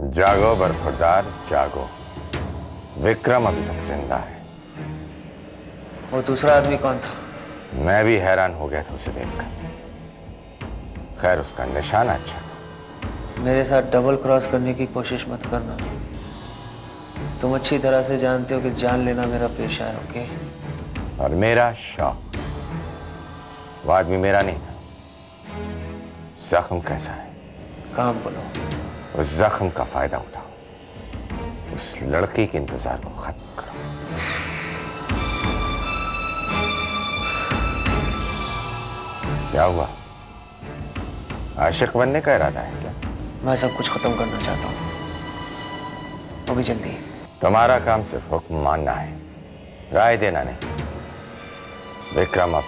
जागो बरखुरदार जागो, विक्रम अभी तक जिंदा है। वो दूसरा आदमी कौन था? मैं भी हैरान हो गया था उसे देखकर। खैर उसका निशान अच्छा था। मेरे साथ डबल क्रॉस करने की कोशिश मत करना। तुम अच्छी तरह से जानते हो कि जान लेना मेरा पेशा है, ओके? और मेरा शौक। वो आदमी मेरा नहीं था। जख्म कैसा है? काम बोलो। उस जख्म का फायदा उठाओ, उस लड़की के इंतजार को खत्म करो। क्या हुआ? आशिक बनने का इरादा है क्या? मैं सब कुछ खत्म करना चाहता हूँ, वो भी जल्दी। तुम्हारा काम सिर्फ हुक्म मानना है, राय देना नहीं। विक्रम अब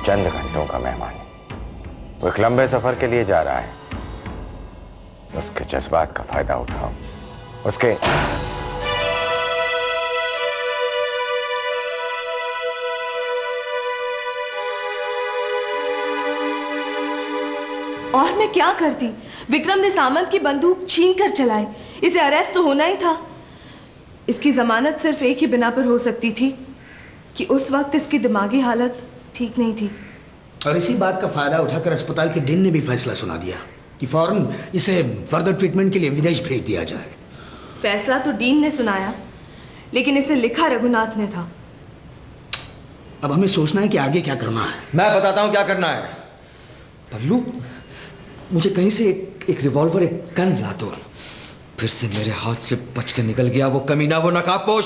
चंद घंटों का मेहमान है। वो एक लंबे सफर के लिए जा रहा है। उसके जज्बात का फायदा उठाओ, उसके और मैं क्या करती? विक्रम ने सामंत की बंदूक छीन कर चलाई। इसे अरेस्ट तो होना ही था। इसकी जमानत सिर्फ एक ही बिना पर हो सकती थी कि उस वक्त इसकी दिमागी हालत ठीक नहीं थी। और इसी बात का फायदा उठाकर अस्पताल के डीन ने भी फैसला सुना दिया कि फौरन इसे फर्दर ट्रीटमेंट के लिए विदेश भेज दिया जाए। फैसला तो डीन ने सुनाया, लेकिन इसे लिखा रघुनाथ ने था। अब हमें सोचना है कि आगे क्या करना है। मैं बताता हूँ क्या करना है। पल्लू, मुझे कहीं से एक रिवॉल्वर, एक गन ला दो। फिर से मेरे हाथ से बच के निकल गया वो कमीना, वो नकाबपोश।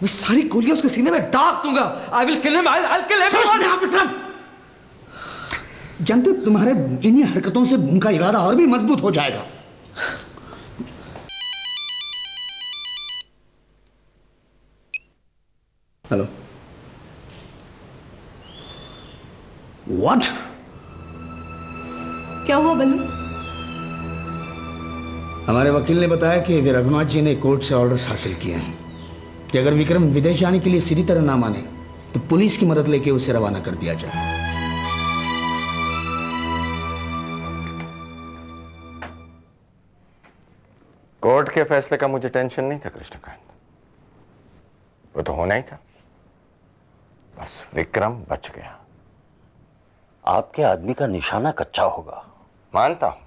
मैं सारी गोलियां उसके सीने में दाग दूंगा। I will kill him, I will kill everyone. जानते हो, तुम्हारे इन्हीं हरकतों से उनका इरादा और भी मजबूत हो जाएगा। Hello, what? क्या हुआ बल्लू? हमारे वकील ने बताया कि रघुनाथ जी ने कोर्ट से ऑर्डर्स हासिल किए हैं कि अगर विक्रम विदेश जाने के लिए सीधी तरह ना माने तो पुलिस की मदद लेके उसे रवाना कर दिया जाए। कोर्ट के फैसले का मुझे टेंशन नहीं था कृष्णकांत, वो तो होना ही था। बस विक्रम बच गया। आपके आदमी का निशाना कच्चा होगा, मानता हूं,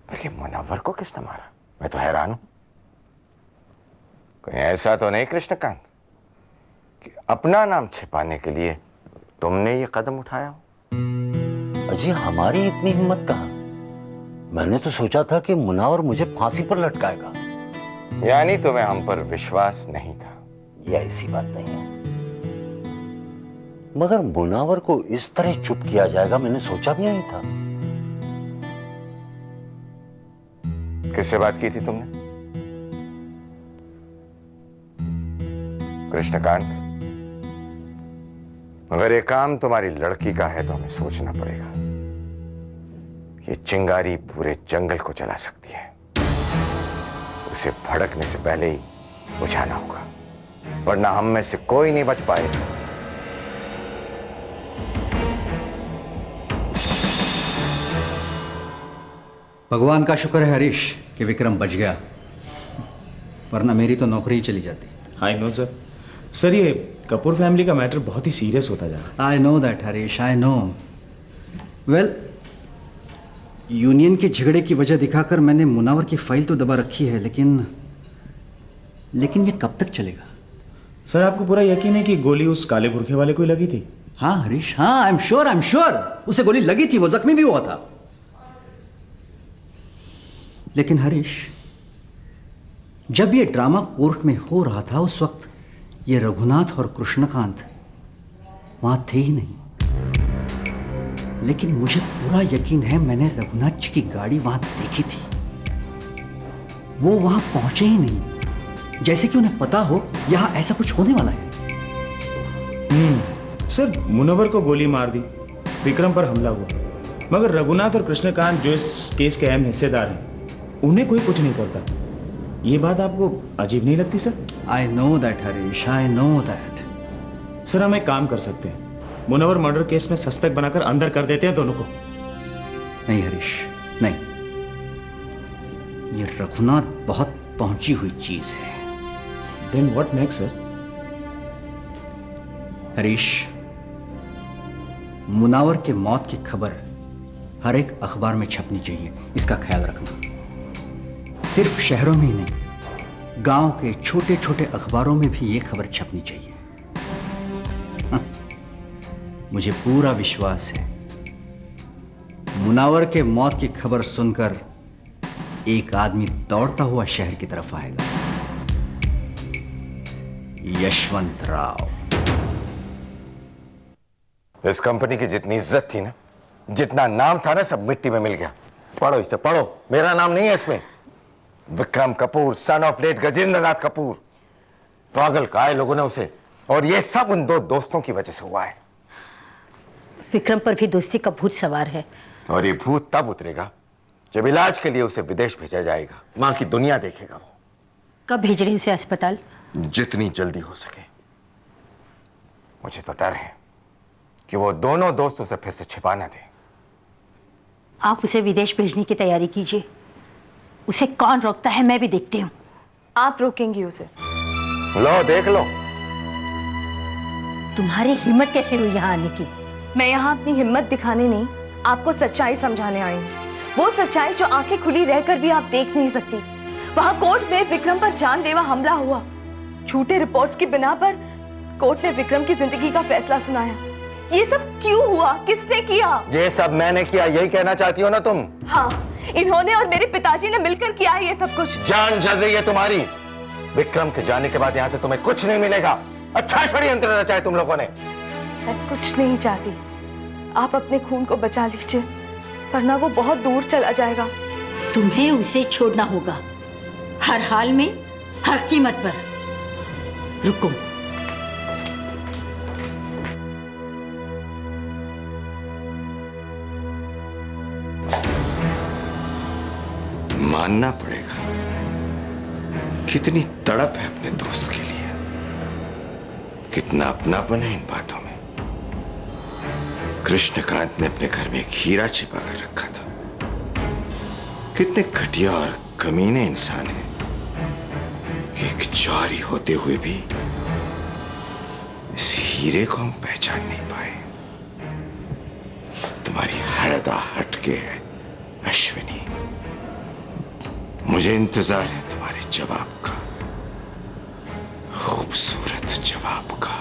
पर ये मुनव्वर को किसने मारा? मैं तो हैरान हूं। कोई ऐसा तो नहीं कृष्णकांत कि अपना नाम छिपाने के लिए तुमने ये कदम उठाया हो? अजी हमारी इतनी हिम्मत कहां? मैंने तो सोचा था कि मुनव्वर मुझे फांसी पर लटकाएगा। यानी तुम्हें हम पर विश्वास नहीं था? ये ऐसी बात नहीं है, मगर मुनव्वर को इस तरह चुप किया जाएगा मैंने सोचा भी नहीं था। किससे बात की थी तुमने? कृष्णकांत, अगर ये काम तुम्हारी लड़की का है तो हमें सोचना पड़ेगा। ये चिंगारी पूरे जंगल को जला सकती है। उसे भड़कने से पहले ही बुझाना होगा, वरना हम में से कोई नहीं बच पाएगा। भगवान का शुक्र है हरीश कि विक्रम बच गया, वरना मेरी तो नौकरी ही चली जाती। I know sir. सर ये कपूर फैमिली का मैटर बहुत ही सीरियस होता जा रहा है। I know that Harish, I know. Well, union के झगड़े की वजह दिखाकर मैंने मुनव्वर की फाइल तो दबा रखी है, लेकिन ये कब तक चलेगा? सर आपको पूरा यकीन है कि गोली उस काले बुरखे वाले को ही लगी थी? हाँ हरीश, हाँ, आई एम श्योर उसे गोली लगी थी, वो जख्मी भी हुआ था। लेकिन हरीश, जब ये ड्रामा कोर्ट में हो रहा था उस वक्त ये रघुनाथ और कृष्णकांत वहां थे ही नहीं। लेकिन मुझे पूरा यकीन है मैंने रघुनाथ जी की गाड़ी वहां देखी थी। वो वहां पहुंचे ही नहीं, जैसे कि उन्हें पता हो यहां ऐसा कुछ होने वाला है। सर मुनव्वर को गोली मार दी, विक्रम पर हमला हुआ, मगर रघुनाथ और कृष्णकांत जो इस केस के अहम हिस्सेदार हैं उन्हें कोई कुछ नहीं करता। ये बात आपको अजीब नहीं लगती sir? I know that Harish, I know that. Sir हम एक काम कर सकते हैं, मुनव्वर मर्डर केस में सस्पेक्ट बनाकर अंदर कर देते हैं दोनों को। नहीं हरीश, नहीं। ये रघुनाथ बहुत पहुंची हुई चीज है। Then what next sir? Harish, Munawar के मौत की खबर हर एक अखबार में छपनी चाहिए, इसका ख्याल रखना। सिर्फ शहरों में ही नहीं, गांव के छोटे छोटे अखबारों में भी ये खबर छपनी चाहिए। हाँ, मुझे पूरा विश्वास है मुनावर के मौत की खबर सुनकर एक आदमी दौड़ता हुआ शहर की तरफ आएगा। यशवंत राव। इस कंपनी की जितनी इज्जत थी ना, जितना नाम था ना, सब मिट्टी में मिल गया। पढ़ो इसे, पढ़ो, मेरा नाम नहीं है इसमें। Vikram Kapoor, son of late Gajendra Nath Kapoor. पागल कहा है लोगों ने उसे, और ये सब उन दो दोस्तों की वजह से हुआ है। विक्रम पर भी दोस्ती का भूत सवार है। और ये भूत तब उतरेगा जब इलाज के लिए उसे विदेश भेजा जाएगा। वहां की दुनिया देखेगा वो। कब भेज रही उसे अस्पताल? जितनी जल्दी हो सके। मुझे तो डर है कि वो दोनों दोस्त उसे फिर से छिपा ना दे। आप उसे विदेश भेजने की तैयारी कीजिए। उसे कौन रोकता है मैं भी देखती हूँ। आप रोकेंगी उसे? लो देख लो। तुम्हारी हिम्मत कैसे हुई यहाँ आने की? मैं यहाँ अपनी हिम्मत दिखाने नहीं, आपको सच्चाई समझाने आई हूँ। वो सच्चाई जो आंखें खुली रहकर भी आप देख नहीं सकती। वहां कोर्ट में विक्रम पर जानलेवा हमला हुआ। झूठे रिपोर्ट्स की बिना पर कोर्ट ने विक्रम की जिंदगी का फैसला सुनाया। ये सब क्यों हुआ? किसने किया? ये सब मैंने किया, यही कहना चाहती हो ना तुम? हाँ, इन्होंने और मेरे पिताजी ने मिलकर किया है ये सब कुछ। जान जल रही है तुम्हारी। विक्रम के जाने के बाद यहाँ से तुम्हें कुछ नहीं मिलेगा। अच्छा षड्यंत्र रचा है तुम लोगों ने। मैं कुछ नहीं चाहती। आप अपने खून को बचा लीजिए, वरना वो बहुत दूर चला जाएगा। तुम्हें उसे छोड़ना होगा, हर हाल में, हर कीमत पर। रुको। मानना पड़ेगा कितनी तड़प है अपने दोस्त के लिए, कितना अपनापन है इन बातों में। कृष्णकांत ने अपने घर में एक हीरा छिपा कर रखा था। कितने घटिया और कमीने इंसान हैं कि एक चोरी होते हुए भी इस हीरे को हम पहचान नहीं पाए। तुम्हारी हर अदा हटके है अश्विनी। मुझे इंतजार है तुम्हारे जवाब का, खूबसूरत जवाब का।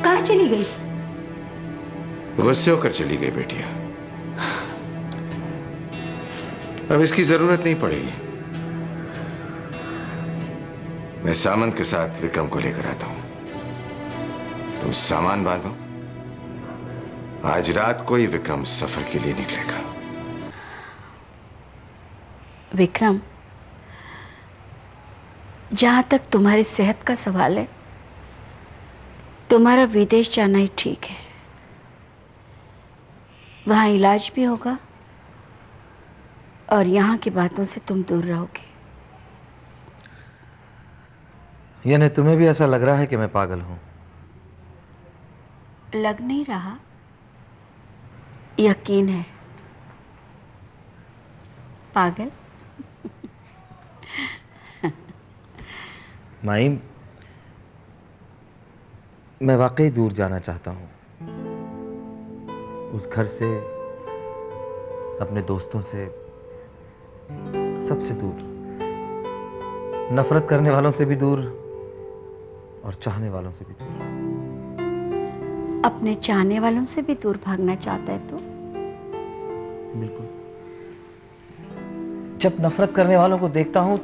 कहाँ चली गई? गुस्से होकर चली गई बेटिया। अब इसकी जरूरत नहीं पड़ेगी। मैं सामंत के साथ विक्रम को लेकर आता हूं। तुम सामान बांधो। आज रात को ही विक्रम सफर के लिए निकलेगा। विक्रम, जहां तक तुम्हारी सेहत का सवाल है, तुम्हारा विदेश जाना ही ठीक है। वहां इलाज भी होगा और यहाँ की बातों से तुम दूर रहोगे। यानी तुम्हें भी ऐसा लग रहा है कि मैं पागल हूं? लग नहीं रहा, यकीन है। पागल। माई, मैं वाकई दूर जाना चाहता हूं। उस घर से, अपने दोस्तों से, सबसे दूर। नफरत करने वालों से भी दूर और चाहने वालों से भी दूर। अपने चाहने वालों से भी दूर भागना चाहता है तो? बिल्कुल। जब नफरत करने वालों को देखता हूं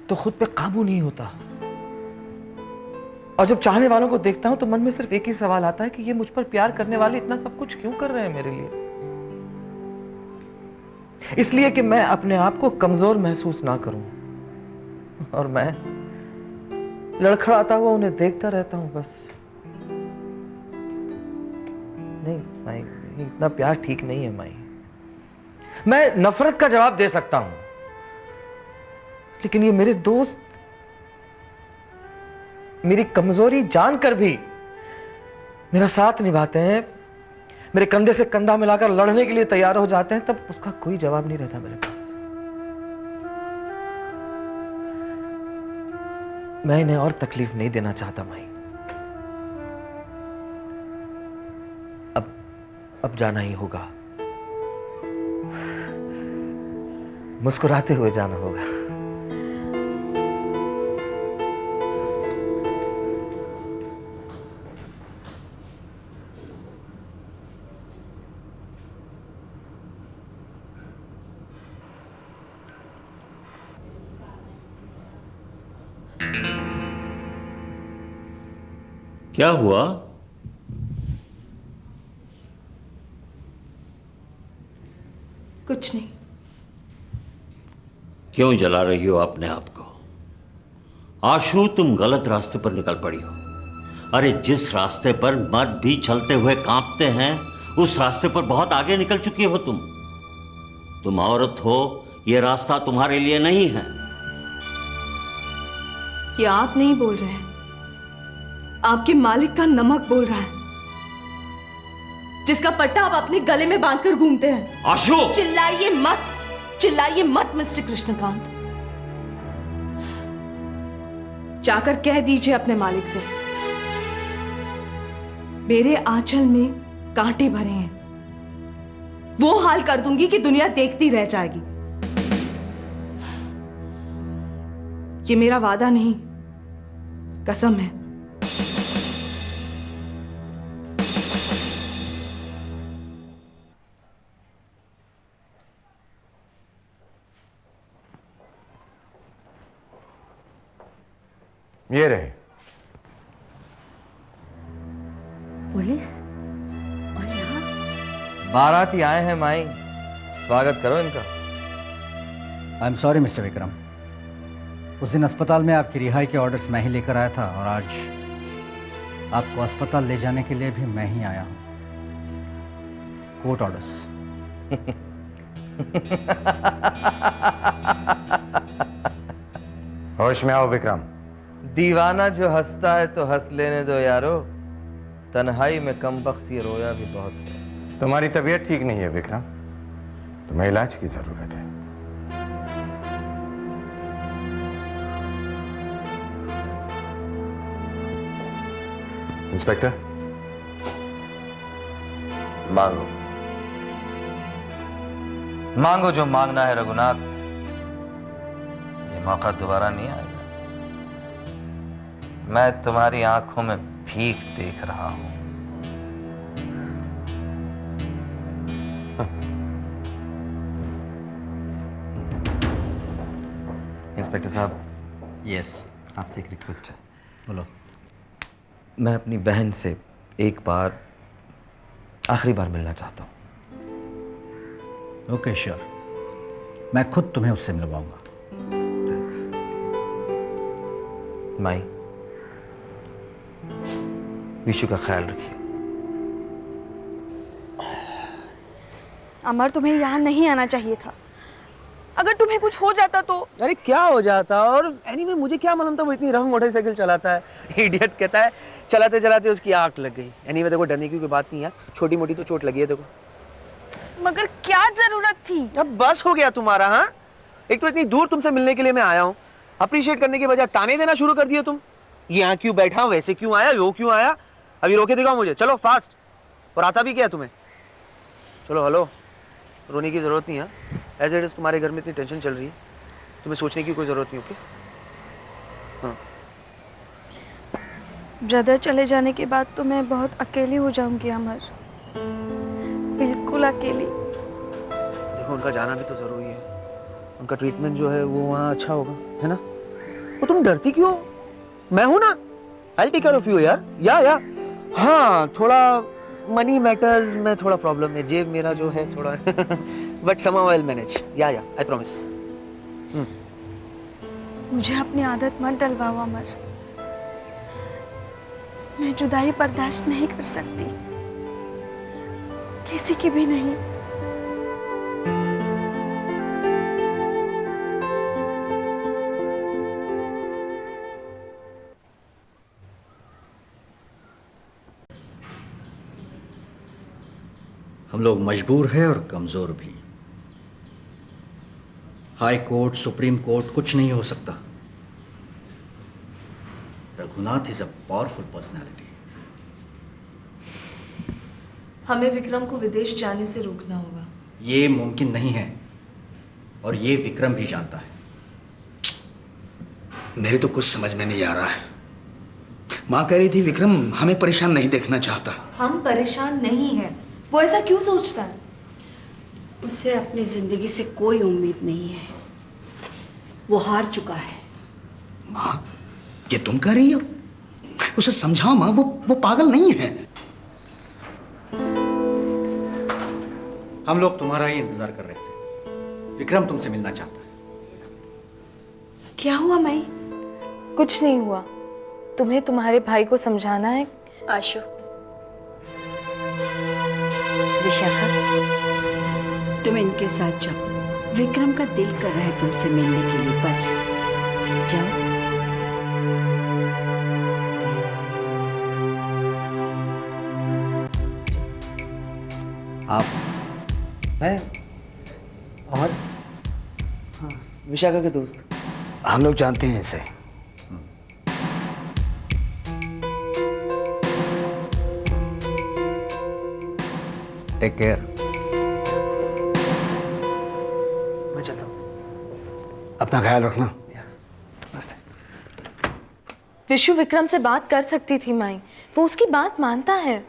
तो खुद पे काबू नहीं होता, और जब चाहने वालों को देखता हूं तो मन में सिर्फ एक ही सवाल आता है कि ये मुझ पर प्यार करने वाले इतना सब कुछ क्यों कर रहे हैं मेरे लिए? इसलिए कि मैं अपने आप को कमजोर महसूस ना करूं, और मैं लड़खड़ाता हुआ उन्हें देखता रहता हूं बस। नहीं माई, इतना प्यार ठीक नहीं है माई। मैं नफरत का जवाब दे सकता हूं, लेकिन ये मेरे दोस्त मेरी कमजोरी जानकर भी मेरा साथ निभाते हैं, मेरे कंधे से कंधा मिलाकर लड़ने के लिए तैयार हो जाते हैं, तब उसका कोई जवाब नहीं रहता मेरे पास। मैं इन्हें और तकलीफ नहीं देना चाहता माई। अब जाना ही होगा, मुस्कुराते हुए जाना होगा। क्या हुआ? कुछ नहीं। क्यों जला रही हो अपने आप को? आशु, तुम गलत रास्ते पर निकल पड़ी हो। अरे जिस रास्ते पर मर्द भी चलते हुए कांपते हैं, उस रास्ते पर बहुत आगे निकल चुकी हो तुम। तुम औरत हो, यह रास्ता तुम्हारे लिए नहीं है। ये आप नहीं बोल रहे हैं, आपके मालिक का नमक बोल रहा है, जिसका पट्टा आप अपने गले में बांधकर घूमते हैं। आशु! चिल्लाइए मत मिस्टर कृष्णकांत। जाकर कह दीजिए अपने मालिक से, मेरे आंचल में कांटे भरे हैं, वो हाल कर दूंगी कि दुनिया देखती रह जाएगी। ये मेरा वादा नहीं, कसम है। ये रहे। पुलिस? और यहाँ? बाराती आए हैं माई, स्वागत करो इनका। I am sorry mister Vikram, उस दिन अस्पताल में आपकी रिहाई के ऑर्डर्स मैं ही लेकर आया था, और आज आपको अस्पताल ले जाने के लिए भी मैं ही आया हूँ। Court orders. होश में आओ विक्रम। दीवाना जो हंसता है तो हंस लेने दो यारो, तन्हाई में कमबख्ती रोया भी बहुत है। तुम्हारी तबीयत ठीक नहीं है विक्रम, तुम्हें इलाज की जरूरत है। इंस्पेक्टर, मांगो मांगो जो मांगना है रघुनाथ, ये मौका दोबारा नहीं आएगा। मैं तुम्हारी आंखों में भीख देख रहा हूं। इंस्पेक्टर साहब, यस, आपसे एक रिक्वेस्ट है। बोलो। मैं अपनी बहन से एक बार, आखिरी बार मिलना चाहता हूं। ओके श्योर, मैं खुद तुम्हें उससे मिलवाऊंगा। माई, विशु का ख्याल रखिए। अमर, तुम्हें यहाँ नहीं आना चाहिए था। अगर तुम्हें कुछ हो जाता तो। अरे क्या हो जाता, और एनीवे मुझे क्या मालूम था वो इतनी रफ मोटरसाइकिल चलाता है। इडियट कहता है चलाते चलाते उसकी आंख लग गई। एनीवे देखो, डरने की कोई बात नहीं है, छोटी मोटी तो चोट लगी है देखो। मगर क्या जरूरत थी? अब बस हो गया तुम्हारा। हाँ, एक तो इतनी दूर तुमसे मिलने के लिए मैं आया हूँ, अप्रिशिएट करने के बजाय ताने देना शुरू कर दिया तुम। यहाँ क्यों बैठा, वैसे क्यों आया, वो क्यों आया। अभी रोके दिखाओ मुझे, चलो फास्ट। और आता भी क्या तुम्हें? चलो हेलो, रोने की जरूरत नहीं है। एज इट इज तुम्हारे घर में इतनी टेंशन चल रही है, तुम्हें सोचने की कोई जरूरत नहीं। ओके? हाँ। ब्रदर चले जाने के बाद तो मैं बहुत अकेली हो जाऊंगी अमर, बिल्कुल अकेली। देखो, उनका जाना भी तो जरूरी है, उनका ट्रीटमेंट जो है वो वहाँ अच्छा होगा, है ना? वो तुम डरती क्यों? मैं हूं ना, I take care of you यार। या हाँ, थोड़ा मनी मैटर्स में थोड़ा प्रॉब्लम है, जेब मेरा जो है थोड़ा but somehow I will manage. या आई प्रॉमिस। मुझे अपनी आदत मत डलवाओ अमर, मैं जुदाई बर्दाश्त नहीं कर सकती, किसी की भी नहीं। हम लोग मजबूर हैं और कमजोर भी। हाई कोर्ट, सुप्रीम कोर्ट कुछ नहीं हो सकता। Raghunath is a powerful personality. हमें विक्रम को विदेश जाने से रोकना होगा। ये मुमकिन नहीं है और ये विक्रम भी जानता है। मेरे तो कुछ समझ में नहीं आ रहा है। माँ कह रही थी विक्रम हमें परेशान नहीं देखना चाहता। हम परेशान नहीं हैं। वो ऐसा क्यों सोचता है? उसे अपनी जिंदगी से कोई उम्मीद नहीं है। वो हार चुका है। माँ, ये तुम कह रही हो? उसे समझाओ माँ, वो पागल नहीं है। हम लोग तुम्हारा ही इंतजार कर रहे थे। विक्रम तुमसे मिलना चाहता है। क्या हुआ माई? कुछ नहीं हुआ। तुम्हें तुम्हारे भाई को समझाना है। आशु, विशाखा, तुम इनके साथ जाओ। विक्रम का दिल कर रहा है तुमसे मिलने के लिए, बस जाओ। आप? मैं और हाँ, विशाखा के दोस्त। हम लोग जानते हैं इसे। Take care. मैं चलता हूँ। अपना ख्याल रखना। विशु विक्रम से बात कर सकती थी माई, वो उसकी बात मानता है।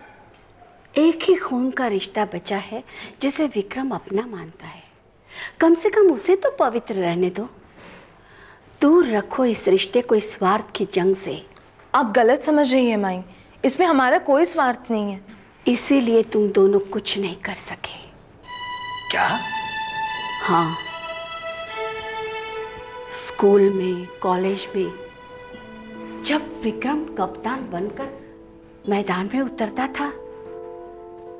एक ही खून का रिश्ता बचा है जिसे विक्रम अपना मानता है। कम से कम उसे तो पवित्र रहने दो। दूर रखो इस रिश्ते को इस स्वार्थ की जंग से। आप गलत समझ रही है माई, इसमें हमारा कोई स्वार्थ नहीं है। इसीलिए तुम दोनों कुछ नहीं कर सके। क्या? हाँ, स्कूल में, कॉलेज में जब विक्रम कप्तान बनकर मैदान में उतरता था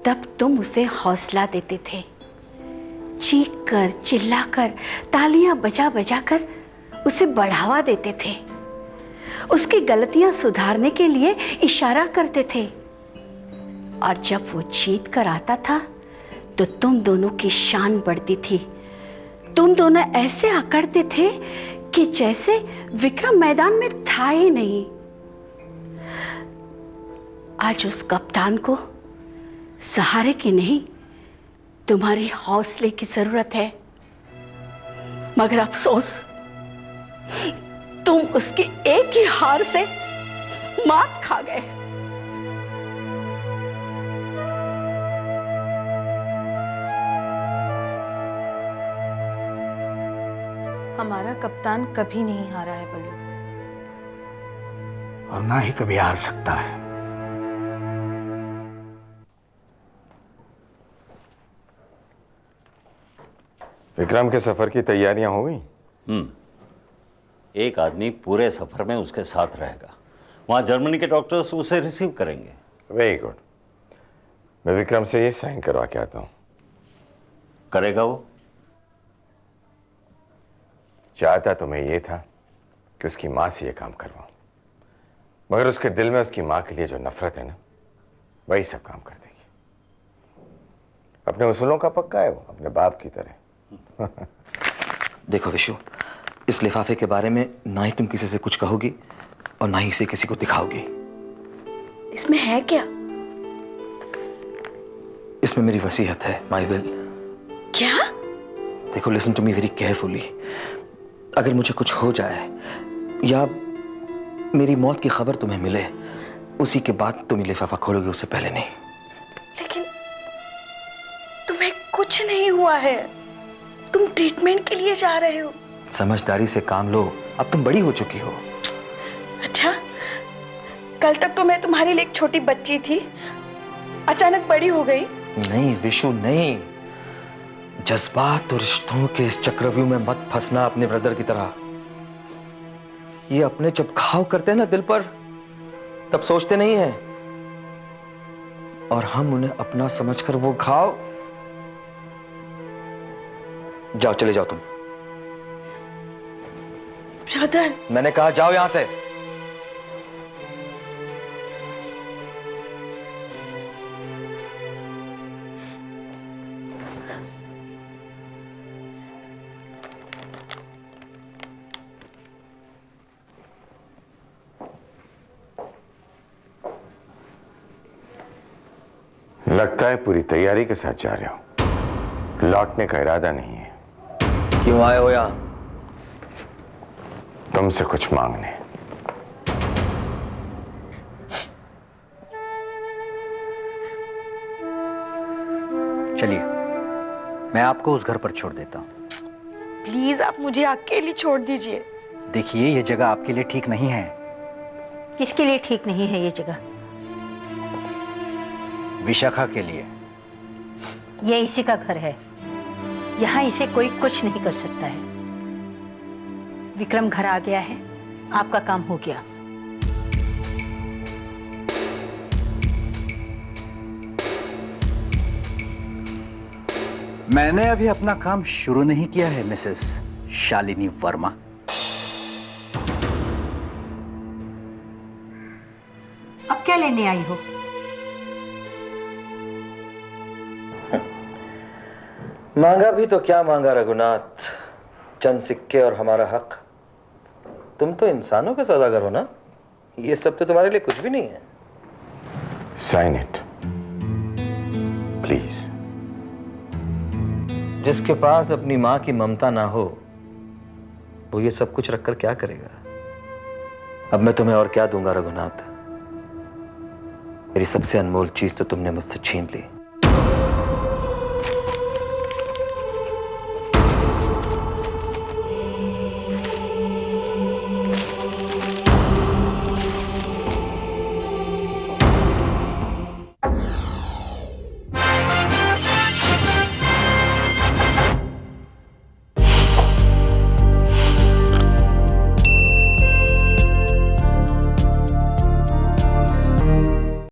तब तुम उसे हौसला देते थे। चीख कर, चिल्लाकर, तालियां बजा बजा कर उसे बढ़ावा देते थे। उसकी गलतियां सुधारने के लिए इशारा करते थे। और जब वो जीत कर आता था तो तुम दोनों की शान बढ़ती थी। तुम दोनों ऐसे अकड़ते थे कि जैसे विक्रम मैदान में था ही नहीं। आज उस कप्तान को सहारे की नहीं, तुम्हारी हौसले की जरूरत है। मगर अफसोस, तुम उसकी एक ही हार से मात खा गए। हमारा कप्तान कभी नहीं हारा है बल्लू, और ना ही कभी हार सकता है। विक्रम के सफर की तैयारियां हो गई? एक आदमी पूरे सफर में उसके साथ रहेगा। वहां जर्मनी के डॉक्टर्स उसे रिसीव करेंगे। Very good. मैं विक्रम से ये साइन करवा के आता हूं। करेगा वो? चाहता तो मैं ये था कि उसकी मां से ये काम करवाऊं, मगर उसके दिल में उसकी मां के लिए जो नफरत है ना, वही सब काम कर देगी। अपने उसूलों का पक्का है वो, अपने बाप की तरह। देखो विशु, इस लिफाफे के बारे में ना ही तुम किसी से कुछ कहोगी और ना ही इसे किसी को दिखाओगी। इसमें है क्या? इसमें मेरी वसीयत है, माय विल। क्या? देखो, listen to me very carefully. अगर मुझे कुछ हो जाए या मेरी मौत की खबर तुम्हें मिले, उसी के बाद तुम ये लिफाफा खोलोगे, उससे पहले नहीं। लेकिन तुम्हें कुछ नहीं हुआ है, तुम ट्रीटमेंट के लिए जा रहे हो। समझदारी से काम लो, अब तुम बड़ी हो चुकी हो। अच्छा, कल तक तो मैं तुम्हारे लिए एक छोटी बच्ची थी, अचानक बड़ी हो गई। नहीं विशु, नहीं। जज्बात और रिश्तों के इस चक्रव्यूह में मत फंसना अपने ब्रदर की तरह। ये अपने जब घाव करते हैं ना दिल पर, तब सोचते नहीं हैं, और हम उन्हें अपना समझकर वो घाव। जाओ, चले जाओ तुम। ब्रदर, मैंने कहा जाओ यहां से। लगता है पूरी तैयारी के साथ जा रहे हो, लौटने का इरादा नहीं है। क्यों आए हो यहां? तुमसे कुछ मांगने। चलिए, मैं आपको उस घर पर छोड़ देता हूं। प्लीज आप मुझे अकेली छोड़ दीजिए। देखिए, ये जगह आपके लिए ठीक नहीं है। किसके लिए ठीक नहीं है ये जगह? विशाखा के लिए। ये इसी का घर है, यहाँ इसे कोई कुछ नहीं कर सकता है। विक्रम घर आ गया है, आपका काम हो गया। मैंने अभी अपना काम शुरू नहीं किया है मिसेस शालिनी वर्मा। अब क्या लेने आई हो? मांगा भी तो क्या मांगा रघुनाथ, चंद सिक्के और हमारा हक। तुम तो इंसानों के सौदागर हो ना, ये सब तो तुम्हारे लिए कुछ भी नहीं है। Sign it please. जिसके पास अपनी मां की ममता ना हो, वो ये सब कुछ रखकर क्या करेगा? अब मैं तुम्हें और क्या दूंगा रघुनाथ? मेरी सबसे अनमोल चीज तो तुमने मुझसे छीन ली।